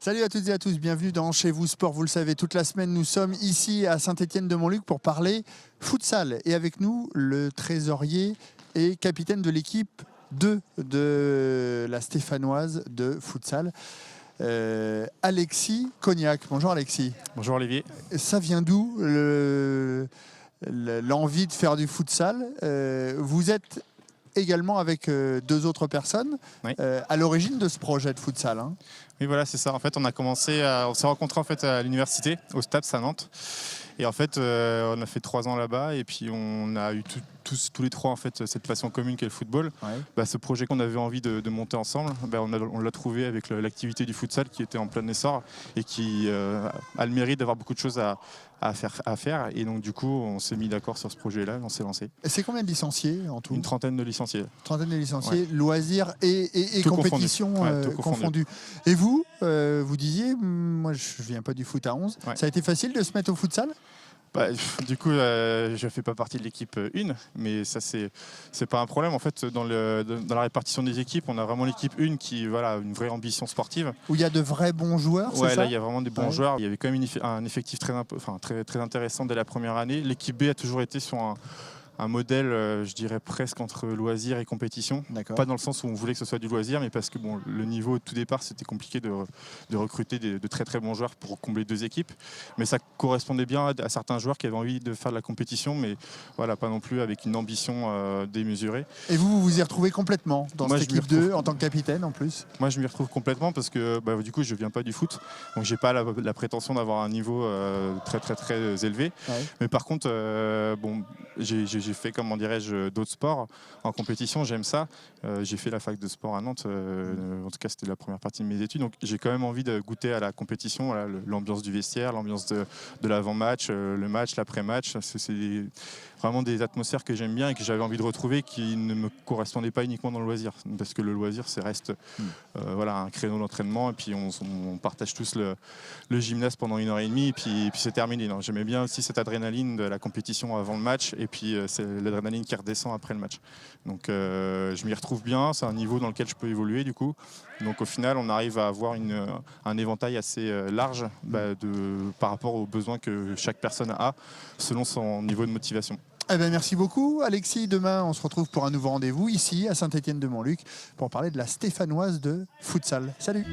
Salut à toutes et à tous, bienvenue dans Chez vous Sport. Vous le savez, toute la semaine, nous sommes ici à Saint-Étienne-de-Montluc pour parler futsal. Et avec nous, le trésorier et capitaine de l'équipe 2 de la Stéphanoise de futsal, Alexis Cognac. Bonjour Alexis. Bonjour Olivier. Ça vient d'où l'envie de faire du futsal? Vous êtes également avec deux autres personnes, Oui. à l'origine de ce projet de futsal, hein. Oui, voilà, c'est ça. En fait, on s'est rencontrés en fait à l'université, au STAPS à Nantes. Et en fait, on a fait 3 ans là-bas et puis on a eu tous les trois en fait cette passion commune qu'est le football. Ouais. Ce projet qu'on avait envie de monter ensemble, on l'a trouvé avec l'activité du futsal qui était en plein essor et qui a le mérite d'avoir beaucoup de choses à faire. Et donc du coup, on s'est mis d'accord sur ce projet-là, on s'est lancé. Et c'est combien de licenciés en tout? Une trentaine de licenciés. Trentaine de licenciés, Ouais. loisirs et Tout compétitions confondu. Ouais, tout confondues. Et vous, vous disiez, moi je viens pas du foot à 11, Ouais. ça a été facile de se mettre au futsal? Du coup, je ne fais pas partie de l'équipe 1, mais ça, c'est pas un problème. En fait, dans la répartition des équipes, on a vraiment l'équipe 1 qui a une vraie ambition sportive. Où il y a de vrais bons joueurs, Ouais, c'est là, ça? il y a vraiment des bons joueurs. Il y avait quand même un effectif très intéressant dès la première année. L'équipe B a toujours été sur un modèle, je dirais presque entre loisirs et compétition. D'accord. Pas dans le sens où on voulait que ce soit du loisir, mais parce que le niveau au tout départ, c'était compliqué de recruter de très très bons joueurs pour combler 2 équipes. Mais ça correspondait bien à certains joueurs qui avaient envie de faire de la compétition, mais voilà, pas non plus avec une ambition démesurée. Et vous vous y retrouvez complètement dans Moi, cette je m'y équipe 2 retrouve. en tant que capitaine en plus? Moi, je m'y retrouve complètement parce que du coup, je viens pas du foot, donc j'ai pas la prétention d'avoir un niveau très très très élevé. Ouais. Mais par contre, j'ai fait, comment dirais-je, d'autres sports en compétition, j'aime ça. J'ai fait la fac de sport à Nantes, en tout cas c'était la première partie de mes études, donc j'ai quand même envie de goûter à la compétition, voilà, l'ambiance du vestiaire, l'ambiance de l'avant-match, le match, l'après-match. C'est vraiment des atmosphères que j'aime bien et que j'avais envie de retrouver, qui ne me correspondaient pas uniquement dans le loisir, parce que le loisir, ça reste un créneau d'entraînement et puis on partage tous le gymnase pendant 1h30 et puis c'est terminé. J'aimais bien aussi cette adrénaline de la compétition avant le match et puis c'est l'adrénaline qui redescend après le match. Donc je m'y retrouve bien, c'est un niveau dans lequel je peux évoluer du coup. Donc au final, on arrive à avoir un éventail assez large par rapport aux besoins que chaque personne a selon son niveau de motivation. Eh bien, merci beaucoup Alexis. Demain, on se retrouve pour un nouveau rendez-vous ici à Saint-Étienne-de-Montluc pour parler de la Stéphanoise de futsal. Salut!